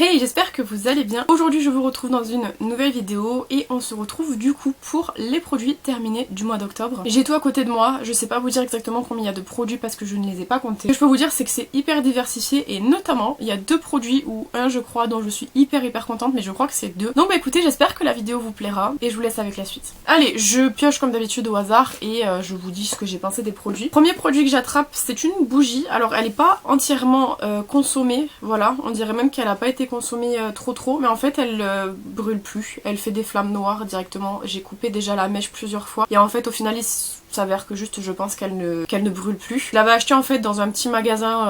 Hey, j'espère que vous allez bien. Aujourd'hui je vous retrouve dans une nouvelle vidéo et on se retrouve du coup pour les produits terminés du mois d'octobre. J'ai tout à côté de moi, je sais pas vous dire exactement combien il y a de produits parce que je ne les ai pas comptés. Ce que je peux vous dire c'est que c'est hyper diversifié et notamment il y a deux produits ou un je crois dont je suis hyper contente, mais je crois que c'est deux. Donc bah écoutez, j'espère que la vidéo vous plaira et je vous laisse avec la suite. Allez, je pioche comme d'habitude au hasard et je vous dis ce que j'ai pensé des produits. Premier produit que j'attrape, c'est une bougie. Alors elle est pas entièrement consommée, voilà, on dirait même qu'elle a pas été consommée trop, mais en fait elle brûle plus, elle fait des flammes noires directement. J'ai coupé déjà la mèche plusieurs fois et en fait au final il s'avère que juste je pense qu'elle ne brûle plus. Je l'avais acheté en fait dans un petit magasin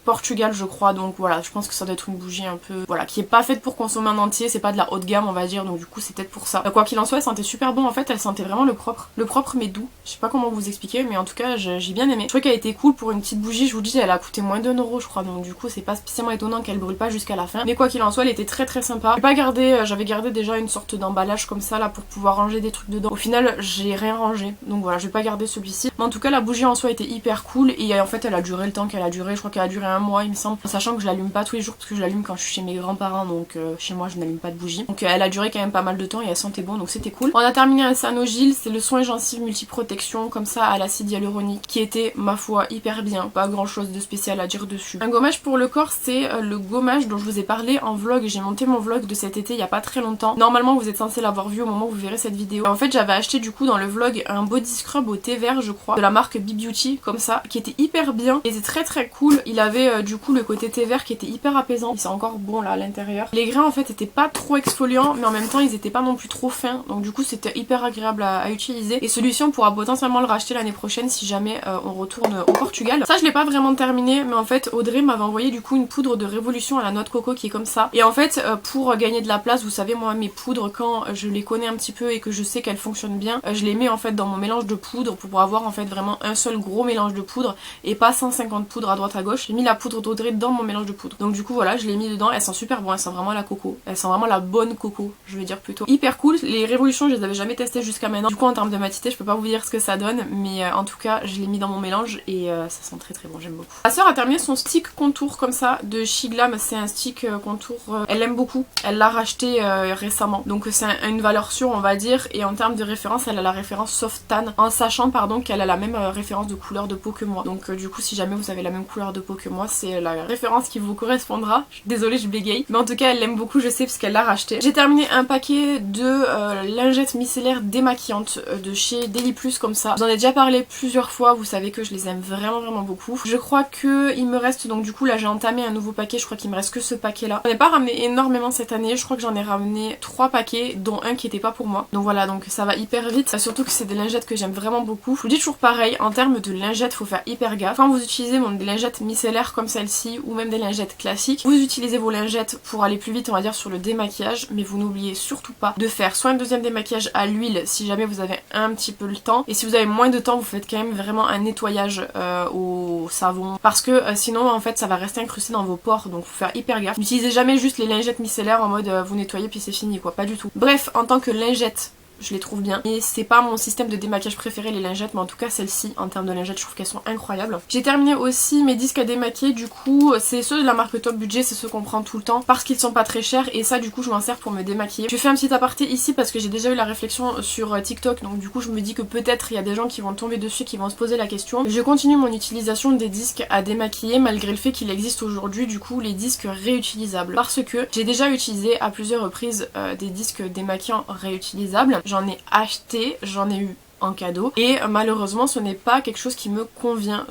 Portugal je crois, donc voilà, je pense que ça doit être une bougie un peu, voilà, qui est pas faite pour consommer en entier, c'est pas de la haute gamme on va dire, donc du coup c'est peut-être pour ça. Quoi qu'il en soit, elle sentait super bon en fait, elle sentait vraiment le propre mais doux. Je sais pas comment vous expliquer, mais en tout cas j'ai bien aimé. Je trouvais qu'elle était cool pour une petite bougie, je vous dis elle a coûté moins d'1 € je crois, donc du coup c'est pas spécialement étonnant qu'elle brûle pas jusqu'à la fin. Mais quoi qu'il en soit, elle était très sympa. J'ai pas gardé, j'avais gardé déjà une sorte d'emballage comme ça là pour pouvoir ranger des trucs dedans. Au final j'ai rien rangé, donc voilà, je vais pas garder celui-ci. Mais en tout cas la bougie en soi était hyper cool et en fait elle a duré le temps qu'elle a duré, je crois qu'elle a duré 1 mois il me semble, sachant que je l'allume pas tous les jours parce que je l'allume quand je suis chez mes grands-parents, donc chez moi je n'allume pas de bougie. Donc elle a duré quand même pas mal de temps et elle sentait bon, donc c'était cool. On a terminé un Sanogyl, c'est le soin gencive multiprotection comme ça à l'acide hyaluronique qui était ma foi hyper bien, pas grand chose de spécial à dire dessus. Un gommage pour le corps, c'est le gommage dont je vous ai parlé en vlog, j'ai monté mon vlog de cet été il y a pas très longtemps. Normalement vous êtes censé l'avoir vu au moment où vous verrez cette vidéo. En fait j'avais acheté du coup dans le vlog un body scrub au thé vert je crois, de la marque B-Beauty comme ça, qui était hyper bien et c'est très cool. Il avait du coup le côté thé vert qui était hyper apaisant, c'est encore bon là à l'intérieur. Les grains en fait étaient pas trop exfoliants mais en même temps ils étaient pas non plus trop fins, donc du coup c'était hyper agréable à utiliser. Et celui-ci on pourra potentiellement le racheter l'année prochaine si jamais on retourne au Portugal. Ça je l'ai pas vraiment terminé, mais en fait Audrey m'avait envoyé du coup une poudre de révolution à la noix de coco qui est comme ça. Et en fait pour gagner de la place, vous savez moi mes poudres quand je les connais un petit peu et que je sais qu'elles fonctionnent bien, je les mets en fait dans mon mélange de poudre pour avoir en fait vraiment un seul gros mélange de poudre et pas 150 poudres à droite à gauche. J'ai mis la poudre d'Audrey dans mon mélange de poudre. Donc du coup voilà, je l'ai mis dedans, elle sent super bon, elle sent vraiment la coco. Elle sent vraiment la bonne coco, je vais dire plutôt. Hyper cool, les révolutions je les avais jamais testées jusqu'à maintenant. Du coup en termes de matité je peux pas vous dire ce que ça donne, mais en tout cas je l'ai mis dans mon mélange et ça sent très bon, j'aime beaucoup. Ma soeur a terminé son stick contour comme ça de Shiglam, c'est un stick contour, elle l'aime beaucoup, elle l'a racheté récemment. Donc c'est une valeur sûre on va dire, et en termes de référence elle a la référence Soft Tan, en sachant pardon qu'elle a la même référence de couleur de peau que moi. Donc du coup si jamais vous avez la même couleur de peau que moi, c'est la référence qui vous correspondra. Désolée je bégaye, mais en tout cas elle l'aime beaucoup, je sais parce qu'elle l'a racheté. J'ai terminé un paquet de lingettes micellaires démaquillantes de chez Deli Plus comme ça. Je vous en ai déjà parlé plusieurs fois, vous savez que je les aime vraiment beaucoup. Je crois que il me reste, donc du coup là j'ai entamé un nouveau paquet, je crois qu'il me reste que ce paquet là. J'en ai pas ramené énormément cette année, je crois que j'en ai ramené 3 paquets dont un qui était pas pour moi. Donc voilà, donc ça va hyper vite, surtout que c'est des lingettes que j'aime vraiment beaucoup. Je vous dis toujours pareil, en termes de lingettes faut faire hyper gaffe. Quand vous utilisez des lingettes micellaires comme celle-ci ou même des lingettes classiques, vous utilisez vos lingettes pour aller plus vite on va dire sur le démaquillage, mais vous n'oubliez surtout pas de faire soit un deuxième démaquillage à l'huile si jamais vous avez un petit peu le temps, et si vous avez moins de temps vous faites quand même vraiment un nettoyage au savon, parce que sinon en fait ça va rester incrusté dans vos pores, donc faut faire hyper gaffe. N'utilisez jamais juste les lingettes micellaires en mode vous nettoyez puis c'est fini quoi, pas du tout. Bref, en tant que lingette je les trouve bien, et c'est pas mon système de démaquillage préféré les lingettes, mais en tout cas celle-ci en termes de lingettes je trouve qu'elles sont incroyables. J'ai terminé aussi mes disques à démaquiller, du coup c'est ceux de la marque Top Budget, c'est ceux qu'on prend tout le temps parce qu'ils sont pas très chers, et ça du coup je m'en sers pour me démaquiller. Je fais un petit aparté ici parce que j'ai déjà eu la réflexion sur TikTok, donc du coup je me dis que peut-être il y a des gens qui vont tomber dessus, qui vont se poser la question. Je continue mon utilisation des disques à démaquiller malgré le fait qu'il existe aujourd'hui du coup les disques réutilisables, parce que j'ai déjà utilisé à plusieurs reprises des disques démaquillants réutilisables. J'en ai acheté, j'en ai eu en cadeau, et malheureusement ce n'est pas quelque chose qui me convient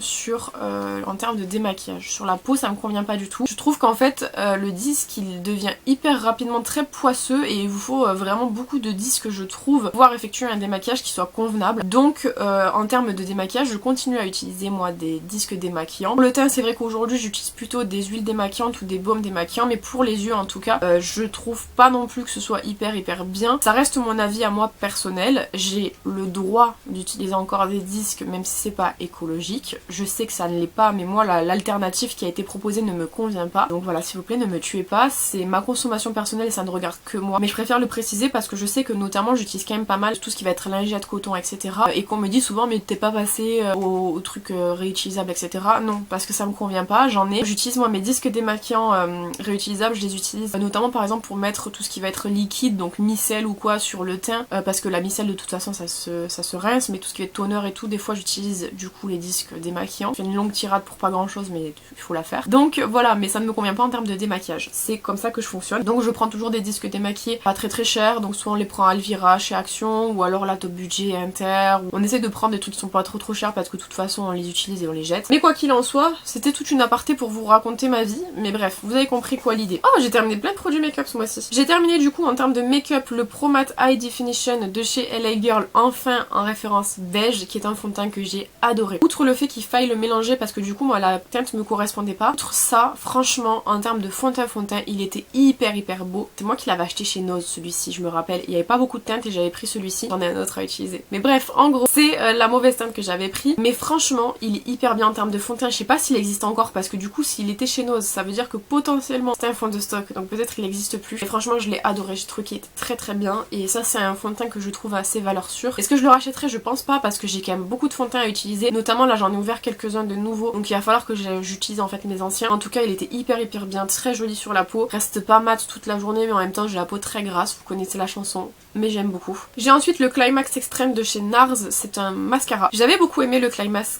en termes de démaquillage. Sur la peau ça me convient pas du tout. Je trouve qu'en fait le disque il devient hyper rapidement très poisseux et il vous faut vraiment beaucoup de disques je trouve pour pouvoir effectuer un démaquillage qui soit convenable. Donc en termes de démaquillage je continue à utiliser moi des disques démaquillants. Pour le teint c'est vrai qu'aujourd'hui j'utilise plutôt des huiles démaquillantes ou des baumes démaquillants, mais pour les yeux en tout cas je trouve pas non plus que ce soit hyper bien. Ça reste mon avis à moi personnel, j'ai le droit droit d'utiliser encore des disques même si c'est pas écologique. Je sais que ça ne l'est pas, mais moi l'alternative qui a été proposée ne me convient pas. Donc voilà, s'il vous plaît, ne me tuez pas, c'est ma consommation personnelle et ça ne regarde que moi. Mais je préfère le préciser parce que je sais que notamment j'utilise quand même pas mal tout ce qui va être lingette, coton, etc. Et qu'on me dit souvent mais t'es pas passé au truc réutilisable, etc. Non, parce que ça me convient pas, j'en ai. J'utilise moi mes disques démaquillants réutilisables, je les utilise notamment par exemple pour mettre tout ce qui va être liquide, donc micelle ou quoi sur le teint, parce que la micelle de toute façon ça se rince, mais tout ce qui va être toner et tout, des fois j'utilise du coup les disques démaquillants. Je fais une longue tirade pour pas grand chose mais il faut la faire. Donc voilà, mais ça ne me convient pas en termes de démaquillage. C'est comme ça que je fonctionne. Donc je prends toujours des disques démaquillés pas très chers, donc soit on les prend à Elvira chez Action ou alors là Top Budget, Inter. On essaie de prendre des trucs qui sont pas trop chers parce que de toute façon on les utilise et on les jette. Mais quoi qu'il en soit, c'était toute une aparté pour vous raconter ma vie, mais bref, vous avez compris quoi l'idée. Oh, j'ai terminé plein de produits make-up ce mois-ci. J'ai terminé du coup en termes de make-up le Pro Matte High Definition de chez LA Girl, enfin en référence beige, qui est un fond de teint que j'ai adoré. Outre le fait qu'il faille le mélanger parce que du coup moi la teinte me correspondait pas, outre ça, franchement en termes de fond de teint, il était hyper beau. C'est moi qui l'avais acheté chez Nose celui-ci, je me rappelle. Il y avait pas beaucoup de teinte et j'avais pris celui-ci. J'en ai un autre à utiliser. Mais bref, en gros, c'est la mauvaise teinte que j'avais pris. Mais franchement, il est hyper bien en termes de fond de teint. Je sais pas s'il existe encore parce que du coup, s'il était chez Nose, ça veut dire que potentiellement c'était un fond de stock. Donc peut-être il n'existe plus. Et franchement, je l'ai adoré. J'ai trouvé qu'il était très bien. Et ça, c'est un fond de teint que je trouve assez valeur sûre. Est-ce que je le rachèterais? Je pense pas parce que j'ai quand même beaucoup de fond de teint à utiliser. Notamment là, j'en ai ouvert quelques-uns de nouveaux. Donc il va falloir que j'utilise en fait mes anciens. En tout cas, il était hyper bien, très joli sur la peau. Reste pas mat toute la journée, mais en même temps, j'ai la peau très grasse. Vous connaissez la chanson, mais j'aime beaucoup. J'ai ensuite le Climax Extreme de chez NARS, c'est un mascara. J'avais beaucoup aimé le Climax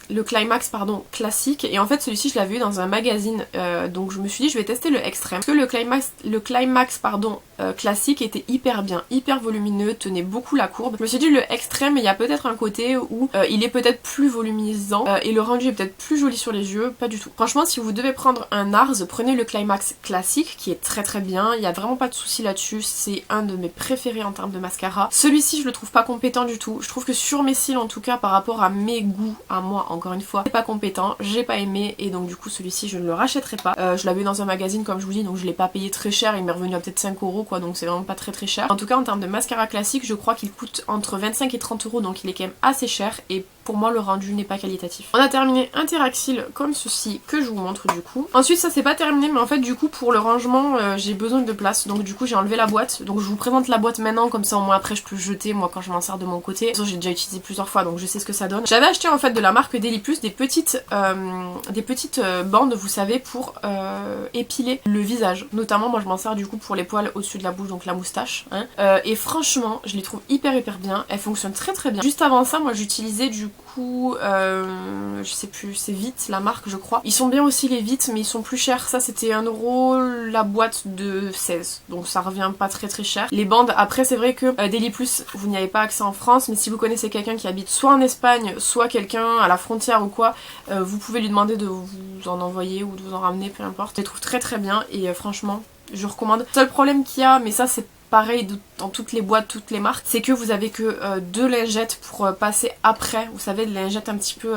classique, et en fait celui-ci je l'avais vu dans un magazine, donc je me suis dit je vais tester le Extreme. Parce que le Climax classique était hyper bien, hyper volumineux, tenait beaucoup la courbe. Je me suis dit le Extreme, il y a peut-être un côté où il est peut-être plus voluminisant, et le rendu est peut-être plus joli sur les yeux, pas du tout. Franchement, si vous devez prendre un NARS, prenez le Climax classique, qui est très bien, il y a vraiment pas de souci là-dessus, c'est un de mes préférés en termes de mascara. Celui-ci je le trouve pas compétent du tout. Je trouve que sur mes cils en tout cas par rapport à mes goûts, à moi encore une fois, c'est pas compétent, j'ai pas aimé et donc du coup celui-ci je ne le rachèterai pas. Je l'avais dans un magazine comme je vous dis, donc je l'ai pas payé très cher, il m'est revenu à peut-être 5 € quoi, donc c'est vraiment pas très cher. En tout cas en termes de mascara classique, je crois qu'il coûte entre 25 et 30 €, donc il est quand même assez cher et pour moi le rendu n'est pas qualitatif. On a terminé un Terraxil comme ceci que je vous montre du coup. Ensuite ça c'est pas terminé, mais en fait du coup pour le rangement j'ai besoin de place, donc du coup j'ai enlevé la boîte, donc je vous présente la boîte maintenant comme ça au moins après je peux jeter moi quand je m'en sers de mon côté. De toute façon j'ai déjà utilisé plusieurs fois donc je sais ce que ça donne. J'avais acheté en fait de la marque Deli Plus des petites bandes vous savez pour épiler le visage, notamment moi je m'en sers du coup pour les poils au-dessus de la bouche, donc la moustache hein. Et franchement je les trouve hyper bien, elles fonctionnent très bien. Juste avant ça moi j'utilisais du coup je sais plus, c'est Vite la marque je crois. Ils sont bien aussi les Vite mais ils sont plus chers, ça c'était 1 € la boîte de 16, donc ça revient pas très cher. Les bandes après c'est vrai que Deli Plus vous n'y avez pas accès en France, mais si vous connaissez quelqu'un qui habite soit en Espagne soit quelqu'un à la frontière ou quoi, vous pouvez lui demander de vous en envoyer ou de vous en ramener, peu importe. Je les trouve très bien et franchement je recommande. Le seul problème qu'il y a, mais ça c'est pareil dans toutes les boîtes, toutes les marques, c'est que vous avez que 2 lingettes pour passer après, vous savez, des lingettes un petit peu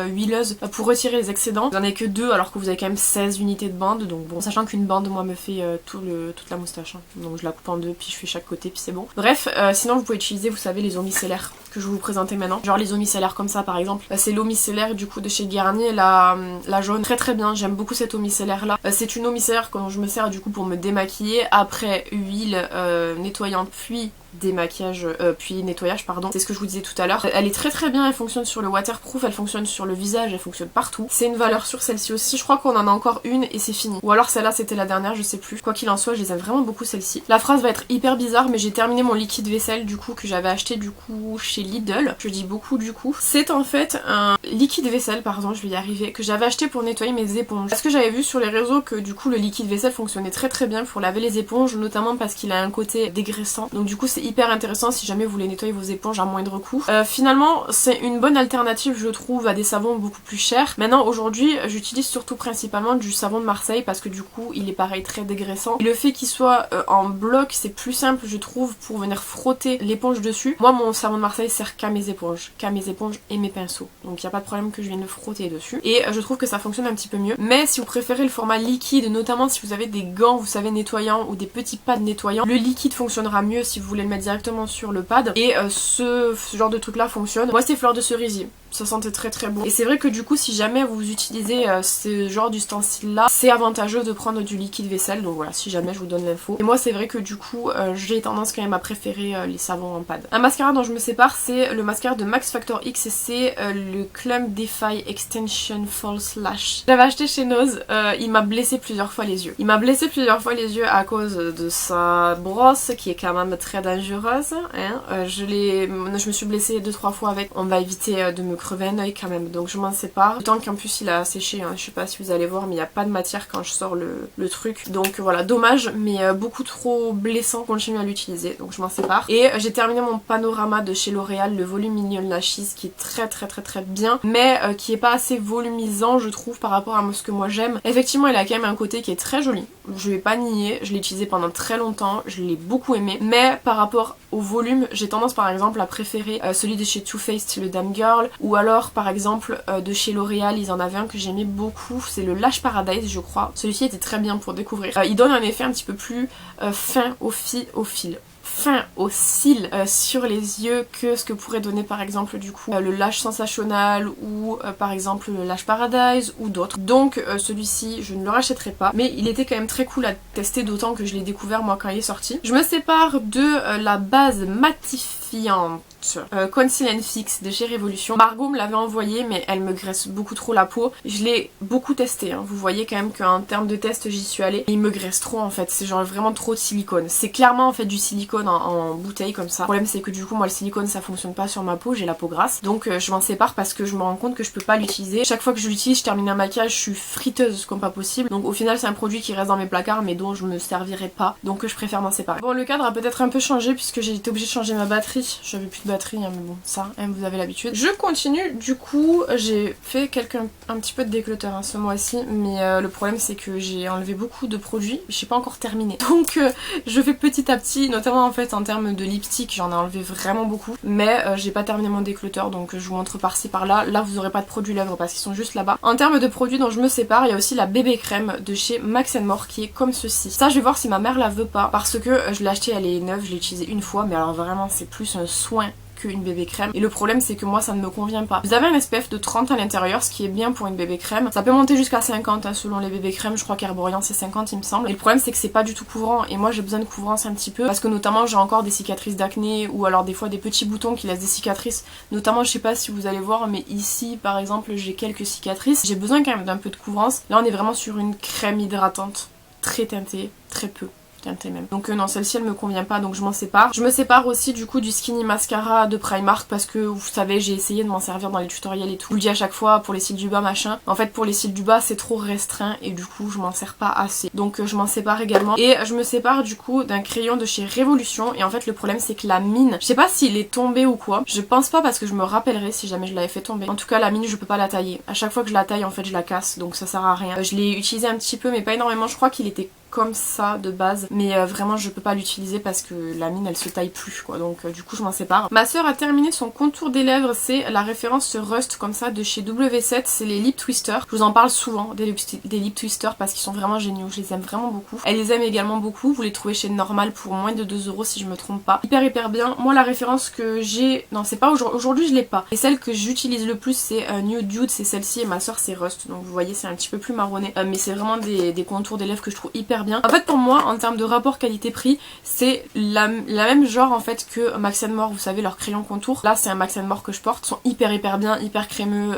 huileuses pour retirer les excédents. Vous en avez que 2 alors que vous avez quand même 16 unités de bande, donc bon, sachant qu'une bande moi me fait toute la moustache, hein. Donc je la coupe en 2 puis je fais chaque côté puis c'est bon. Bref, sinon vous pouvez utiliser, vous savez, les eaux micellaires que je vais vous présenter maintenant. Genre les eaux micellaires comme ça par exemple, c'est l'eau micellaire du coup de chez Garnier, la jaune, très bien, j'aime beaucoup cette eau micellaire là. C'est une eau micellaire quand je me sers du coup pour me démaquiller après huile nettoyante puis démaquillage, puis nettoyage pardon, c'est ce que je vous disais tout à l'heure. Elle est très bien, elle fonctionne sur le waterproof, elle fonctionne sur le visage, elle fonctionne partout. C'est une valeur sûre celle-ci aussi, je crois qu'on en a encore une et c'est fini. Ou alors celle-là c'était la dernière, je sais plus. Quoi qu'il en soit, je les aime vraiment beaucoup celle-ci. La phrase va être hyper bizarre mais j'ai terminé mon liquide vaisselle du coup que j'avais acheté du coup chez Lidl. Je dis beaucoup du coup. C'est en fait un liquide vaisselle, pardon je vais y arriver, que j'avais acheté pour nettoyer mes éponges. Parce que j'avais vu sur les réseaux que du coup le liquide vaisselle fonctionnait très bien pour laver les éponges, notamment parce qu'il a un côté dégraissant. Donc du coup c'est hyper intéressant si jamais vous voulez nettoyer vos éponges à moindre coût. Finalement c'est une bonne alternative je trouve à des savons beaucoup plus chers. Maintenant aujourd'hui j'utilise surtout principalement du savon de Marseille parce que du coup il est pareil très dégraissant. Et le fait qu'il soit en bloc c'est plus simple je trouve pour venir frotter l'éponge dessus. Moi mon savon de Marseille sert qu'à mes éponges et mes pinceaux. Donc il n'y a pas de problème que je vienne le frotter dessus. Et je trouve que ça fonctionne un petit peu mieux. Mais si vous préférez le format liquide, notamment si vous avez des gants vous savez nettoyants ou des petits pads nettoyants, le liquide fonctionnera mieux si vous voulez le mettre mettre directement sur le pad et ce genre de truc là fonctionne. Moi c'est fleur de cerisier, ça sentait très très bon. Et c'est vrai que du coup si jamais vous utilisez ce genre d'ustensile là, c'est avantageux de prendre du liquide vaisselle, donc voilà, si jamais je vous donne l'info. Et moi c'est vrai que du coup j'ai tendance quand même à préférer les savons en pad. Un mascara dont je me sépare, c'est le mascara de Max Factor X et c'est le Clump Defy Extension False Lash. J'avais acheté chez Nose, il m'a blessé plusieurs fois les yeux. Il m'a blessé plusieurs fois les yeux à cause de sa brosse qui est quand même très dangereuse. Hein. Je me suis blessée 2-3 fois avec. On va éviter de me crever un oeil quand même, donc je m'en sépare. D'autant qu'en plus il a séché, hein. Je sais pas si vous allez voir, mais il n'y a pas de matière quand je sors le truc. Donc voilà, dommage, mais beaucoup trop blessant, continue à l'utiliser, donc je m'en sépare. Et j'ai terminé mon panorama de chez L'Oréal, le volume Minion Lashes, qui est très bien, mais qui est pas assez volumisant je trouve par rapport à ce que moi j'aime. Effectivement il a quand même un côté qui est très joli, je vais pas nier, je l'ai utilisé pendant très longtemps, je l'ai beaucoup aimé, mais par rapport au volume, j'ai tendance par exemple à préférer celui de chez Too Faced, le Damn Girl, ou alors par exemple de chez L'Oréal, ils en avaient un que j'aimais beaucoup, c'est le Lash Paradise je crois. Celui-ci était très bien pour découvrir. Il donne un effet un petit peu plus fin fin au cils sur les yeux que ce que pourrait donner par exemple du coup le Lash Sensational ou par exemple le Lash Paradise ou d'autres. Donc celui-ci je ne le rachèterai pas, mais il était quand même très cool à tester, d'autant que je l'ai découvert moi quand il est sorti. Je me sépare de la base matifiante Conceal and Fix de chez Révolution. Margot me l'avait envoyé mais elle me graisse beaucoup trop la peau. Je l'ai beaucoup testé, hein. Vous voyez quand même qu'en termes de test j'y suis allée. Et il me graisse trop en fait, c'est genre vraiment trop de silicone. C'est clairement en fait du silicone en bouteille comme ça. Le problème c'est que du coup moi le silicone ça fonctionne pas sur ma peau, j'ai la peau grasse. Donc je m'en sépare parce que je me rends compte que je peux pas l'utiliser. Chaque fois que je l'utilise je termine un maquillage, je suis friteuse comme pas possible. Donc au final c'est un produit qui reste dans mes placards mais dont je me servirai pas. Donc je préfère m'en séparer. Bon, le cadre a peut-être un peu changé puisque j'ai été obligée de changer ma batterie. J'avais plus de batterie, hein, mais bon, ça, hein, vous avez l'habitude. Je continue, du coup, j'ai fait un petit peu de déclutter hein, ce mois-ci, mais le problème c'est que j'ai enlevé beaucoup de produits, je n'ai pas encore terminé. Donc je fais petit à petit, notamment en fait en termes de lipstick, j'en ai enlevé vraiment beaucoup, mais j'ai pas terminé mon déclutter, donc je vous montre par-ci par-là. Là vous aurez pas de produits lèvres parce qu'ils sont juste là-bas. En termes de produits dont je me sépare, il y a aussi la bébé crème de chez Max More qui est comme ceci. Ça je vais voir si ma mère la veut pas, parce que je l'ai achetée, elle est neuve, je l'ai utilisée une fois, mais alors vraiment c'est plus un soin une bébé crème, et le problème c'est que moi ça ne me convient pas. Vous avez un SPF de 30 à l'intérieur, ce qui est bien pour une bébé crème. Ça peut monter jusqu'à 50 hein, selon les bébés crèmes, je crois qu'Herborian c'est 50 il me semble. Et le problème c'est que c'est pas du tout couvrant, et moi j'ai besoin de couvrance un petit peu parce que notamment j'ai encore des cicatrices d'acné, ou alors des fois des petits boutons qui laissent des cicatrices. Notamment je sais pas si vous allez voir, mais ici par exemple j'ai quelques cicatrices. J'ai besoin quand même d'un peu de couvrance. Là on est vraiment sur une crème hydratante très teintée, très peu. Même. Donc non, celle-ci elle me convient pas, donc je m'en sépare. Je me sépare aussi du coup du Skinny Mascara de Primark parce que vous savez j'ai essayé de m'en servir dans les tutoriels et tout. Je vous le dis à chaque fois pour les cils du bas machin. En fait pour les cils du bas c'est trop restreint et du coup je m'en sers pas assez. Donc je m'en sépare également. Et je me sépare du coup d'un crayon de chez Révolution, et en fait le problème c'est que la mine, je sais pas s'il est tombé ou quoi. Je pense pas parce que je me rappellerai si jamais je l'avais fait tomber. En tout cas la mine je peux pas la tailler. À chaque fois que je la taille en fait je la casse, donc ça sert à rien. Je l'ai utilisé un petit peu mais pas énormément, je crois qu'il était comme ça de base, mais vraiment je peux pas l'utiliser parce que la mine elle se taille plus quoi, donc du coup je m'en sépare. Ma soeur a terminé son contour des lèvres, c'est la référence Rust comme ça de chez W7, c'est les Lip Twister. Je vous en parle souvent des Lip Twister parce qu'ils sont vraiment géniaux, je les aime vraiment beaucoup. Elle les aime également beaucoup, vous les trouvez chez Normal pour moins de 2 € si je me trompe pas. Hyper bien. Moi la référence que j'ai, non c'est pas aujourd'hui je l'ai pas, et celle que j'utilise le plus c'est Nude Dude, c'est celle-ci, et ma soeur c'est Rust, donc vous voyez c'est un petit peu plus marronné, mais c'est vraiment des contours des lèvres que je trouve hyper bien. En fait pour moi en termes de rapport qualité-prix c'est la même genre en fait que Max More, vous savez leur crayon contour. Là c'est un Max More que je porte, ils sont hyper bien, hyper crémeux,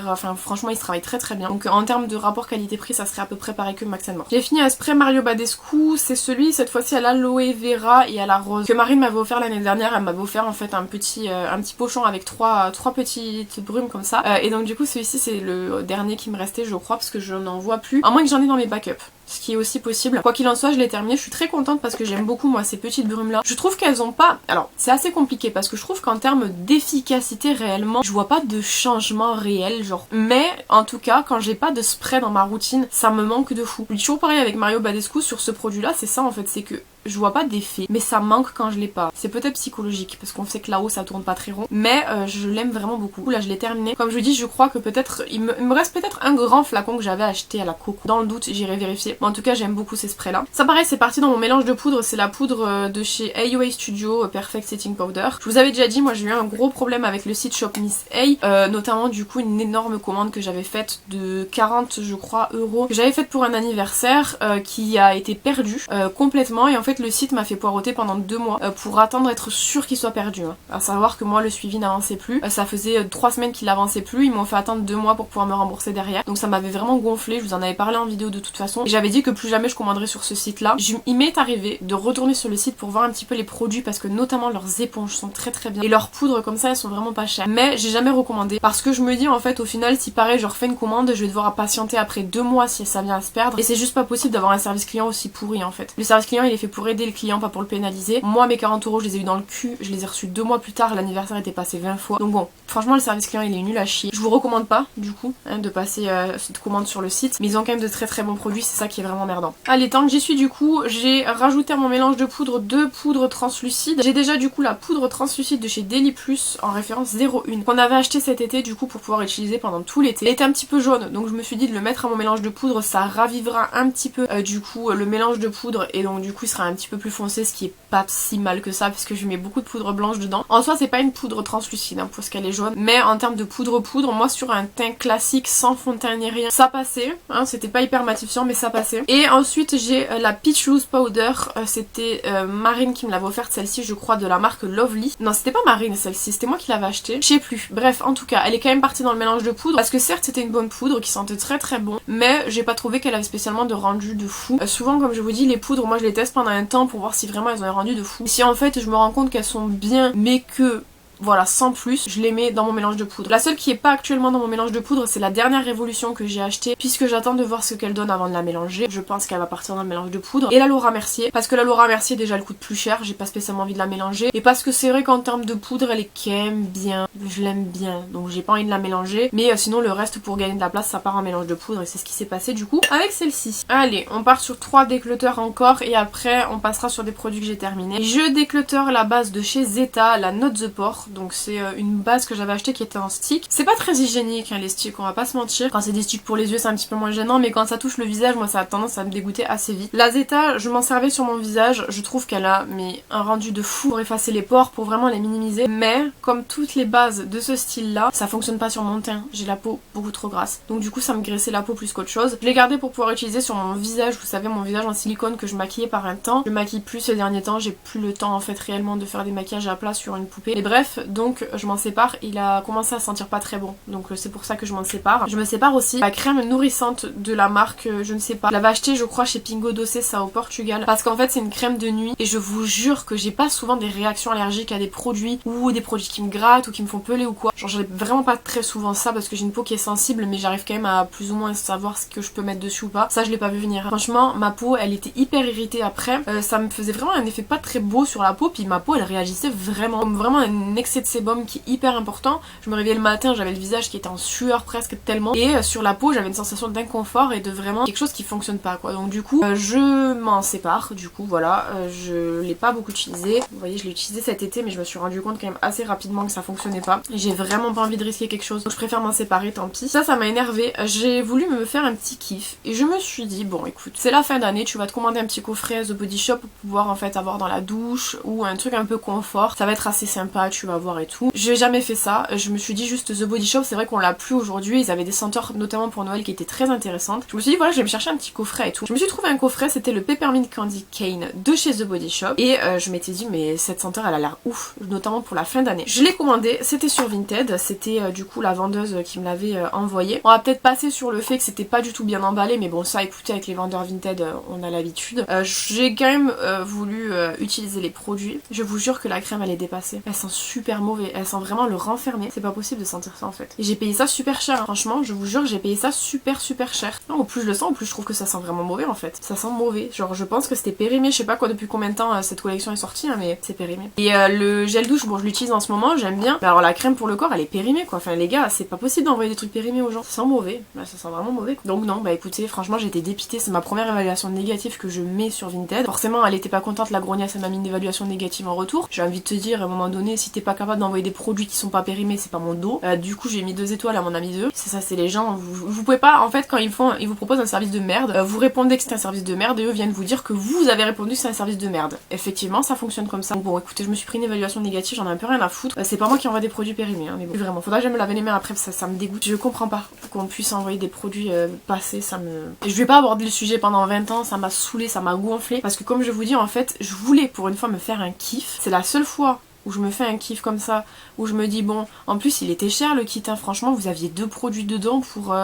enfin franchement ils se travaillent très bien. Donc en termes de rapport qualité-prix ça serait à peu près pareil que Max More. J'ai fini un spray Mario Badescu, c'est celui cette fois-ci à l'aloe vera et à la rose que Marine m'avait offert l'année dernière. Elle m'avait offert en fait un petit pochon avec trois petites brumes comme ça, et donc du coup celui-ci c'est le dernier qui me restait je crois parce que je n'en vois plus, à moins que j'en ai dans mes backups, ce qui est aussi possible. Quoi qu'il en soit je l'ai terminé, je suis très contente parce que j'aime beaucoup moi ces petites brumes là. Je trouve qu'elles ont pas, alors c'est assez compliqué parce que je trouve qu'en termes d'efficacité réellement je vois pas de changement réel genre, mais en tout cas quand j'ai pas de spray dans ma routine ça me manque de fou. Je dis toujours pareil avec Mario Badescu sur ce produit là, c'est ça en fait, c'est que je vois pas d'effet, mais ça manque quand je l'ai pas. C'est peut-être psychologique parce qu'on sait que là-haut ça tourne pas très rond, mais je l'aime vraiment beaucoup. Là je l'ai terminé. Comme je vous dis, je crois que peut-être il me reste peut-être un grand flacon que j'avais acheté à la Coco. Dans le doute, j'irai vérifier. Mais en tout cas, j'aime beaucoup ces sprays là. Ça pareil, c'est parti dans mon mélange de poudre. C'est la poudre de chez AOA Studio Perfect Setting Powder. Je vous avais déjà dit, moi j'ai eu un gros problème avec le site Shop Miss A, notamment du coup une énorme commande que j'avais faite de 40 je crois euros que j'avais faite pour un anniversaire qui a été perdue complètement, et en fait le site m'a fait poireauter pendant 2 mois pour attendre d'être sûr qu'il soit perdu. À savoir que moi le suivi n'avançait plus, ça faisait 3 semaines qu'il n'avançait plus, ils m'ont fait attendre 2 mois pour pouvoir me rembourser derrière, donc ça m'avait vraiment gonflé. Je vous en avais parlé en vidéo de toute façon, et j'avais dit que plus jamais je commanderais sur ce site là. Il m'est arrivé de retourner sur le site pour voir un petit peu les produits, parce que notamment leurs éponges sont très très bien et leurs poudres comme ça elles sont vraiment pas chères, mais j'ai jamais recommandé parce que je me dis en fait au final si pareil je refais une commande, je vais devoir patienter après 2 mois si ça vient à se perdre, et c'est juste pas possible d'avoir un service client aussi pourri en fait. Le service client il est fait pour aider le client, pas pour le pénaliser. Moi mes 40 euros je les ai eu dans le cul, je les ai reçus 2 mois plus tard, l'anniversaire était passé 20 fois, donc bon franchement le service client il est nul à chier. Je vous recommande pas du coup de passer cette commande sur le site, mais ils ont quand même de très très bons produits, c'est ça qui est vraiment merdant. Allez, tant que j'y suis du coup, j'ai rajouté à mon mélange de poudre 2 poudres translucides. J'ai déjà du coup la poudre translucide de chez Deli Plus en référence 01 qu'on avait acheté cet été du coup pour pouvoir utiliser pendant tout l'été. Elle était un petit peu jaune, donc je me suis dit de le mettre à mon mélange de poudre, ça ravivera un petit peu du coup le mélange de poudre, et donc du coup il sera un petit peu plus foncé, ce qui est pas si mal que ça puisque je mets beaucoup de poudre blanche dedans. En soi c'est pas une poudre translucide hein, pour ce qu'elle est jaune, mais en termes de poudre moi sur un teint classique sans fond de teint ni rien, ça passait, hein, c'était pas hyper matifiant mais ça passait. Et ensuite j'ai la Peach Loose Powder, c'était Marine qui me l'avait offerte, celle-ci je crois de la marque Lovely. Non c'était pas Marine celle-ci, c'était moi qui l'avais achetée, je sais plus. Bref en tout cas elle est quand même partie dans le mélange de poudre parce que certes c'était une bonne poudre qui sentait très très bon, mais j'ai pas trouvé qu'elle avait spécialement de rendu de fou. Souvent comme je vous dis les poudres moi je les teste pendant un temps pour voir si vraiment elles ont un rendu de fou. Si en fait je me rends compte qu'elles sont bien mais que voilà, sans plus, je les mets dans mon mélange de poudre. La seule qui est pas actuellement dans mon mélange de poudre, c'est la dernière Révolution que j'ai achetée, puisque j'attends de voir ce qu'elle donne avant de la mélanger. Je pense qu'elle va partir dans le mélange de poudre. Et la Laura Mercier, parce que la Laura Mercier déjà elle coûte plus cher, j'ai pas spécialement envie de la mélanger. Et parce que c'est vrai qu'en termes de poudre, elle est quand même bien, je l'aime bien, donc j'ai pas envie de la mélanger. Mais sinon le reste pour gagner de la place, ça part en mélange de poudre, et c'est ce qui s'est passé du coup avec celle-ci. Allez, on part sur 3 décleuteurs encore, et après on passera sur des produits que j'ai terminés. Je décleuteur la base de chez Zeta, la Note the Pore, donc c'est une base que j'avais acheté qui était en stick. C'est pas très hygiénique hein, les sticks, on va pas se mentir. Quand c'est des sticks pour les yeux c'est un petit peu moins gênant, mais quand ça touche le visage moi ça a tendance à me dégoûter assez vite. La Zeta je m'en servais sur mon visage, je trouve qu'elle a mais un rendu de fou pour effacer les pores, pour vraiment les minimiser, mais comme toutes les bases de ce style là, ça fonctionne pas sur mon teint, j'ai la peau beaucoup trop grasse, donc du coup ça me graissait la peau plus qu'autre chose. Je l'ai gardé pour pouvoir utiliser sur mon visage, vous savez mon visage en silicone que je maquillais par un temps. Je maquille plus ces derniers temps, j'ai plus le temps en fait réellement de faire des maquillages à plat sur une poupée. Et bref, donc je m'en sépare, il a commencé à sentir pas très bon, donc c'est pour ça que je m'en sépare. Je me sépare aussi la crème nourrissante de la marque, je ne sais pas, je l'avais acheté je crois chez Pingo Doce, ça au Portugal, parce qu'en fait c'est une crème de nuit et je vous jure que j'ai pas souvent des réactions allergiques à des produits ou des produits qui me grattent ou qui me font peler ou quoi. Genre j'ai vraiment pas très souvent ça parce que j'ai une peau qui est sensible, mais j'arrive quand même à plus ou moins savoir ce que je peux mettre dessus ou pas. Ça je l'ai pas vu venir. Franchement ma peau elle était hyper irritée après, ça me faisait vraiment un effet pas très beau sur la peau, puis ma peau elle réagissait vraiment comme vraiment un excès de sébum qui est hyper important. Je me réveillais le matin, j'avais le visage qui était en sueur presque tellement, et sur la peau j'avais une sensation d'inconfort et de vraiment quelque chose qui fonctionne pas quoi. Donc du coup je m'en sépare, du coup voilà, je l'ai pas beaucoup utilisé. Vous voyez je l'ai utilisé cet été mais je me suis rendu compte quand même assez rapidement que ça fonctionnait pas. J'ai vraiment pas envie de risquer quelque chose, donc je préfère m'en séparer, tant pis. Ça m'a énervé. J'ai voulu me faire un petit kiff et je me suis dit bon écoute, c'est la fin d'année, tu vas te commander un petit coffret à The Body Shop pour pouvoir en fait avoir dans la douche ou un truc un peu confort. Ça va être assez sympa, tu vas voir et tout. J'ai jamais fait ça, je me suis dit juste The Body Shop, c'est vrai qu'on l'a plus aujourd'hui, ils avaient des senteurs notamment pour Noël qui étaient très intéressantes. Je me suis dit voilà je vais me chercher un petit coffret et tout. Je me suis trouvé un coffret, c'était le Peppermint Candy Cane de chez The Body Shop et je m'étais dit mais cette senteur elle a l'air ouf, notamment pour la fin d'année. Je l'ai commandé, c'était sur Vinted, c'était du coup la vendeuse qui me l'avait envoyé. On va peut-être passer sur le fait que c'était pas du tout bien emballé, mais bon ça écoutez avec les vendeurs Vinted on a l'habitude. J'ai quand même voulu utiliser les produits. Je vous jure que la crème elle est dépassée, elle sent super super mauvais. Elle sent vraiment le renfermer. C'est pas possible de sentir ça en fait. Et j'ai payé ça super cher. Franchement, je vous jure, j'ai payé ça super cher. Non, au plus je le sens, au plus je trouve que ça sent vraiment mauvais en fait. Ça sent mauvais. Genre je pense que c'était périmé. Je sais pas quoi depuis combien de temps cette collection est sortie, hein, mais c'est périmé. Et le gel douche, bon je l'utilise en ce moment, j'aime bien. Mais alors la crème pour le corps, elle est périmée quoi. Enfin les gars, c'est pas possible d'envoyer des trucs périmés aux gens. Ça sent mauvais. Bah, ça sent vraiment mauvais. Donc non, bah écoutez, franchement j'étais dépitée. C'est ma première évaluation négative que je mets sur Vinted. Forcément, elle était pas contente, la grognasse, elle m'a mis une évaluation négative en retour. J'ai envie de te dire, à un moment donné, si t'es pas capable d'envoyer des produits qui sont pas périmés, c'est pas mon dos. Du coup, j'ai mis 2 étoiles à mon ami 2. C'est ça, c'est les gens. Vous pouvez pas, en fait, quand ils vous proposent un service de merde, vous répondez que c'est un service de merde et eux viennent vous dire que vous avez répondu que c'est un service de merde. Effectivement, ça fonctionne comme ça. Donc bon, écoutez, je me suis pris une évaluation négative, j'en ai un peu rien à foutre. C'est pas moi qui envoie des produits périmés, hein, mais bon, vraiment. Faudra que j'aille me laver les mains après, ça me dégoûte. Je comprends pas qu'on puisse envoyer des produits passés, ça me. Et je vais pas aborder le sujet pendant 20 ans, ça m'a saoulé, ça m'a gonflé. Parce que comme je vous dis, en fait, je voulais pour une fois me faire un kiff. C'est la seule fois où je me fais un kiff comme ça, où je me dis bon, en plus il était cher le kit, hein, franchement vous aviez 2 produits dedans pour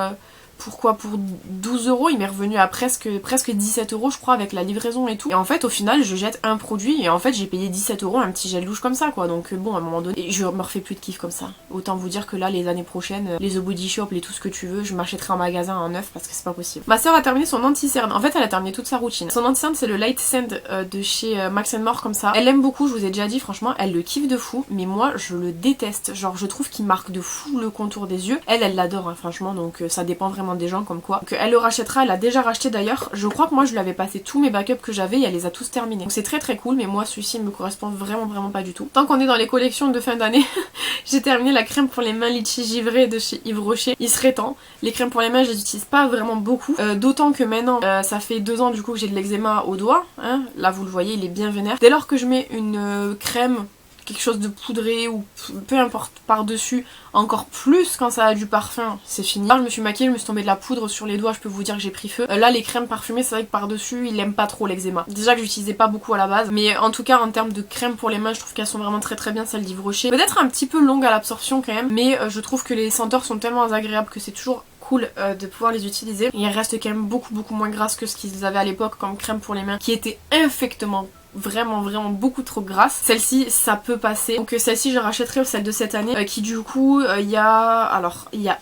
pourquoi pour 12 €, il m'est revenu à presque 17 € je crois avec la livraison et tout. Et en fait au final je jette un produit et en fait j'ai payé 17 € un petit gel douche comme ça quoi. Donc bon à un moment donné, je me refais plus de kiff comme ça. Autant vous dire que là les années prochaines, les The Body Shop, les tout ce que tu veux, je m'achèterai en magasin en neuf parce que c'est pas possible. Ma soeur a terminé son anti-cerne. En fait elle a terminé toute sa routine. Son anti-cerne c'est le Light Sand de chez Max & More comme ça. Elle l'aime beaucoup, je vous ai déjà dit franchement, elle le kiffe de fou. Mais moi je le déteste. Genre je trouve qu'il marque de fou le contour des yeux. Elle l'adore hein, franchement donc ça dépend vraiment des gens comme quoi. Donc elle le rachètera, elle a déjà racheté d'ailleurs. Je crois que moi je lui avais passé tous mes backups que j'avais et elle les a tous terminés. Donc c'est très cool mais moi celui-ci me correspond vraiment pas du tout. Tant qu'on est dans les collections de fin d'année, j'ai terminé la crème pour les mains litchi givré de chez Yves Rocher. Il serait temps. Les crèmes pour les mains je les utilise pas vraiment beaucoup. D'autant que maintenant ça fait 2 ans du coup que j'ai de l'eczéma au doigt. Hein. Là vous le voyez il est bien vénère. Dès lors que je mets une crème, quelque chose de poudré ou peu importe par-dessus, encore plus quand ça a du parfum, c'est fini. Là je me suis maquillée, je me suis tombée de la poudre sur les doigts, je peux vous dire que j'ai pris feu. Là les crèmes parfumées c'est vrai que par-dessus il aime pas trop l'eczéma. Déjà que j'utilisais pas beaucoup à la base, mais en tout cas en termes de crème pour les mains je trouve qu'elles sont vraiment très bien celles d'Yves Rocher. Peut-être un petit peu longue à l'absorption quand même, mais je trouve que les senteurs sont tellement agréables que c'est toujours cool de pouvoir les utiliser. Et elles restent quand même beaucoup moins grasses que ce qu'ils avaient à l'époque comme crème pour les mains qui était infectement vraiment beaucoup trop grasse. Celle-ci ça peut passer. Donc celle-ci je rachèterai celle de cette année qui du coup il y a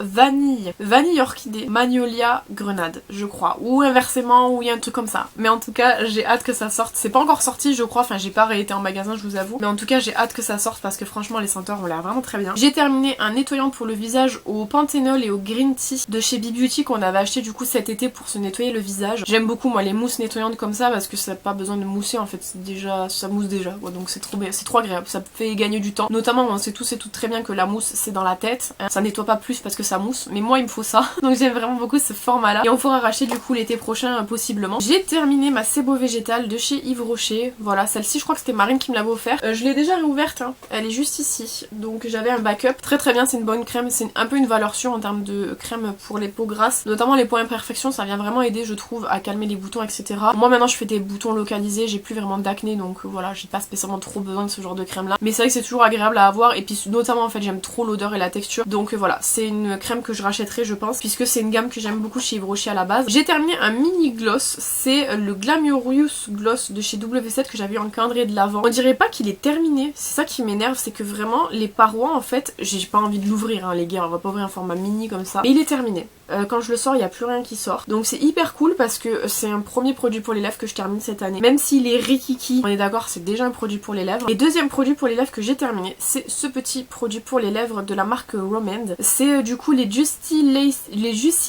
vanille orchidée, magnolia grenade je crois, ou inversement ou il y a un truc comme ça. Mais en tout cas j'ai hâte que ça sorte. C'est pas encore sorti je crois, enfin j'ai pas réété en magasin je vous avoue, mais en tout cas j'ai hâte que ça sorte parce que franchement les senteurs ont l'air vraiment très bien. J'ai terminé un nettoyant pour le visage au panthénol et au green tea de chez Beauty qu'on avait acheté du coup cet été pour se nettoyer le visage. J'aime beaucoup moi les mousses nettoyantes comme ça parce que ça n'a pas besoin de mousser en fait, déjà ça mousse déjà quoi, donc c'est trop agréable, ça fait gagner du temps. Notamment on sait tous et toutes très bien que la mousse c'est dans la tête, hein. Ça nettoie pas plus parce que ça mousse, mais moi il me faut ça. Donc j'aime vraiment beaucoup ce format là et on pourra racheter du coup l'été prochain possiblement. J'ai terminé ma Sebo végétale de chez Yves Rocher. Voilà, celle-ci je crois que c'était Marine qui me l'avait offert. Je l'ai déjà réouverte hein. Elle est juste ici, donc j'avais un backup. Très bien, c'est une bonne crème, c'est un peu une valeur sûre en termes de crème pour les peaux grasses, notamment les points imperfections, ça vient vraiment aider je trouve à calmer les boutons etc. Moi maintenant je fais des boutons localisés, j'ai plus vraiment d'acné donc voilà, j'ai pas spécialement trop besoin de ce genre de crème là, mais c'est vrai que c'est toujours agréable à avoir et puis notamment en fait j'aime trop l'odeur et la texture, donc voilà, c'est une crème que je rachèterai je pense puisque c'est une gamme que j'aime beaucoup chez Yves Rocher à la base. J'ai terminé un mini gloss, c'est le Glamorous Gloss de chez W7 que j'avais eu en calendrier de l'avant. On dirait pas qu'il est terminé, c'est ça qui m'énerve, c'est que vraiment les parois en fait, j'ai pas envie de l'ouvrir hein, les gars, on va pas ouvrir un format mini comme ça, mais il est terminé. Quand je le sors il n'y a plus rien qui sort, donc c'est hyper cool parce que c'est un premier produit pour les lèvres que je termine cette année, même s'il est rikiki, on est d'accord c'est déjà un produit pour les lèvres. Et deuxième produit pour les lèvres que j'ai terminé, c'est ce petit produit pour les lèvres de la marque Romand. C'est du coup les Juicy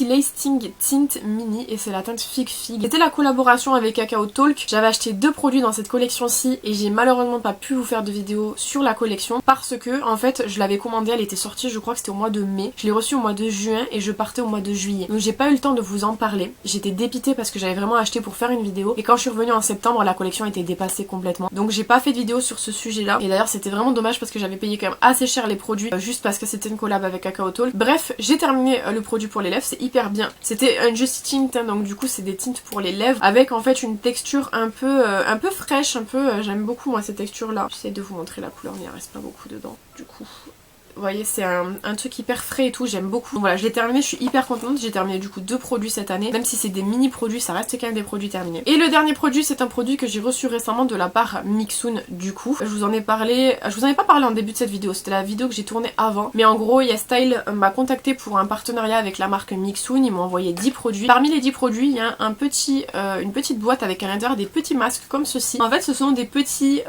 Lasting Tint Mini et c'est la teinte Fig. C'était la collaboration avec Cacao Talk. J'avais acheté 2 produits dans cette collection-ci et j'ai malheureusement pas pu vous faire de vidéo sur la collection parce que en fait je l'avais commandée, elle était sortie je crois que c'était au mois de mai. Je l'ai reçue au mois de juin et je partais au mois de juillet. Donc j'ai pas eu le temps de vous en parler. J'étais dépitée parce que j'avais vraiment acheté pour faire une vidéo et quand je suis revenue en septembre la collection était dépassée complètement. Donc j'ai pas fait de vidéo sur ce sujet là et d'ailleurs c'était vraiment dommage parce que j'avais payé quand même assez cher les produits juste parce que c'était une collab avec Cacao Talk. Bref, j'ai terminé le produit pour les lèvres, c'est hyper bien. C'était un Just Tint hein, donc du coup c'est des tintes pour les lèvres avec en fait une texture un peu fraîche, un peu j'aime beaucoup moi cette texture là. J'essaie de vous montrer la couleur mais il reste pas beaucoup dedans du coup. Vous voyez, c'est un truc hyper frais et tout, j'aime beaucoup. Donc voilà, je l'ai terminé, je suis hyper contente. J'ai terminé du coup 2 produits cette année. Même si c'est des mini produits, ça reste quand même des produits terminés. Et le dernier produit, c'est un produit que j'ai reçu récemment de la part Mixoon du coup. Je vous en ai pas parlé en début de cette vidéo, c'était la vidéo que j'ai tournée avant. Mais en gros, YesStyle m'a contacté pour un partenariat avec la marque Mixoon. Ils m'ont envoyé 10 produits. Parmi les 10 produits, il y a une petite boîte avec à l'intérieur des petits masques comme ceci. En fait, ce sont des petits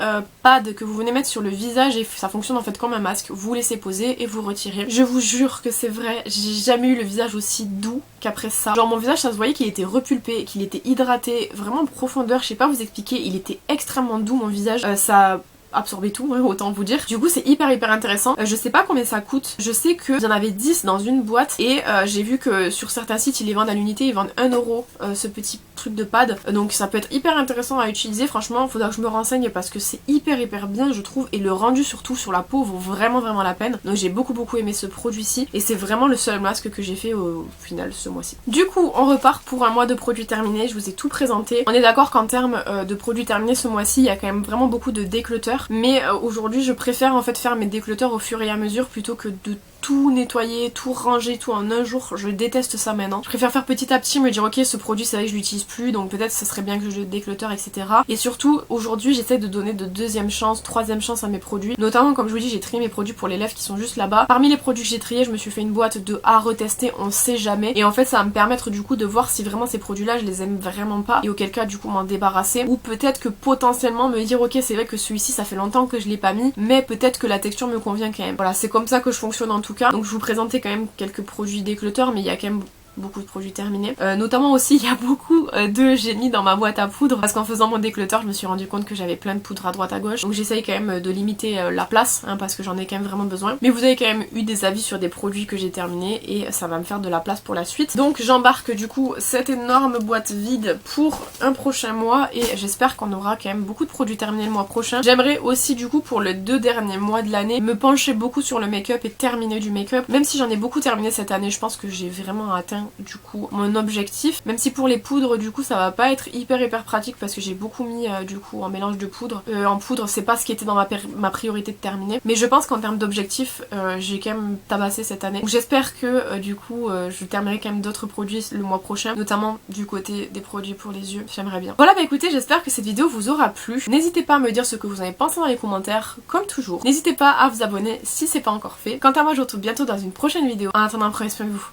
pads que vous venez mettre sur le visage et ça fonctionne en fait comme un masque. Vous laissez poser et vous retirez. Je vous jure que c'est vrai, j'ai jamais eu le visage aussi doux qu'après ça. Genre mon visage, ça se voyait qu'il était repulpé, qu'il était hydraté, vraiment en profondeur. Je sais pas vous expliquer, il était extrêmement doux mon visage. Ça absorber tout, hein, autant vous dire. Du coup c'est hyper intéressant. Je sais pas combien ça coûte. Je sais qu'il y en avait 10 dans une boîte et j'ai vu que sur certains sites ils les vendent à l'unité, ils vendent 1 euro ce petit truc de pad. Donc ça peut être hyper intéressant à utiliser. Franchement il faudra que je me renseigne parce que c'est hyper bien je trouve et le rendu surtout sur la peau vaut vraiment la peine. Donc j'ai beaucoup aimé ce produit-ci et c'est vraiment le seul masque que j'ai fait au final ce mois-ci. Du coup on repart pour un mois de produits terminés. Je vous ai tout présenté. On est d'accord qu'en termes de produits terminés ce mois-ci il y a quand même vraiment beaucoup de déclutters. Mais aujourd'hui je préfère en fait faire mes déclutters au fur et à mesure plutôt que de tout nettoyer, tout ranger, tout en un jour. Je déteste ça maintenant. Je préfère faire petit à petit, me dire ok ce produit c'est vrai que je l'utilise plus donc peut-être ce serait bien que je le déclutter etc. Et surtout aujourd'hui j'essaie de donner de deuxième chance, troisième chance à mes produits. Notamment comme je vous dis j'ai trié mes produits pour les lèvres qui sont juste là-bas. Parmi les produits que j'ai triés je me suis fait une boîte de à retester, on sait jamais. Et en fait ça va me permettre du coup de voir si vraiment ces produits là je les aime vraiment pas et auquel cas du coup m'en débarrasser. Ou peut-être que potentiellement me dire ok c'est vrai que celui-ci ça fait longtemps que je l'ai pas mis mais peut-être que la texture me convient quand même. Voilà c'est comme ça que je fonctionne en tout cas. Donc je vous présentais quand même quelques produits déclutters mais il y a quand même beaucoup de produits terminés. Notamment aussi il y a beaucoup de j'ai mis dans ma boîte à poudre parce qu'en faisant mon déclutter je me suis rendu compte que j'avais plein de poudre à droite à gauche donc j'essaye quand même de limiter la place hein, parce que j'en ai quand même vraiment besoin. Mais vous avez quand même eu des avis sur des produits que j'ai terminés et ça va me faire de la place pour la suite. Donc j'embarque du coup cette énorme boîte vide pour un prochain mois et j'espère qu'on aura quand même beaucoup de produits terminés le mois prochain. J'aimerais aussi du coup pour les 2 derniers mois de l'année me pencher beaucoup sur le make-up et terminer du make-up. Même si j'en ai beaucoup terminé cette année, je pense que j'ai vraiment atteint du coup mon objectif, même si pour les poudres du coup ça va pas être hyper pratique parce que j'ai beaucoup mis du coup en mélange de poudre. En poudre c'est pas ce qui était dans ma priorité de terminer, mais je pense qu'en termes d'objectif j'ai quand même tabassé cette année. J'espère que du coup je terminerai quand même d'autres produits le mois prochain, notamment du côté des produits pour les yeux, j'aimerais bien. Voilà bah écoutez j'espère que cette vidéo vous aura plu. N'hésitez pas à me dire ce que vous en avez pensé dans les commentaires comme toujours. N'hésitez pas à vous abonner si c'est pas encore fait. Quant à moi je vous retrouve bientôt dans une prochaine vidéo. En attendant prenez soin de vous.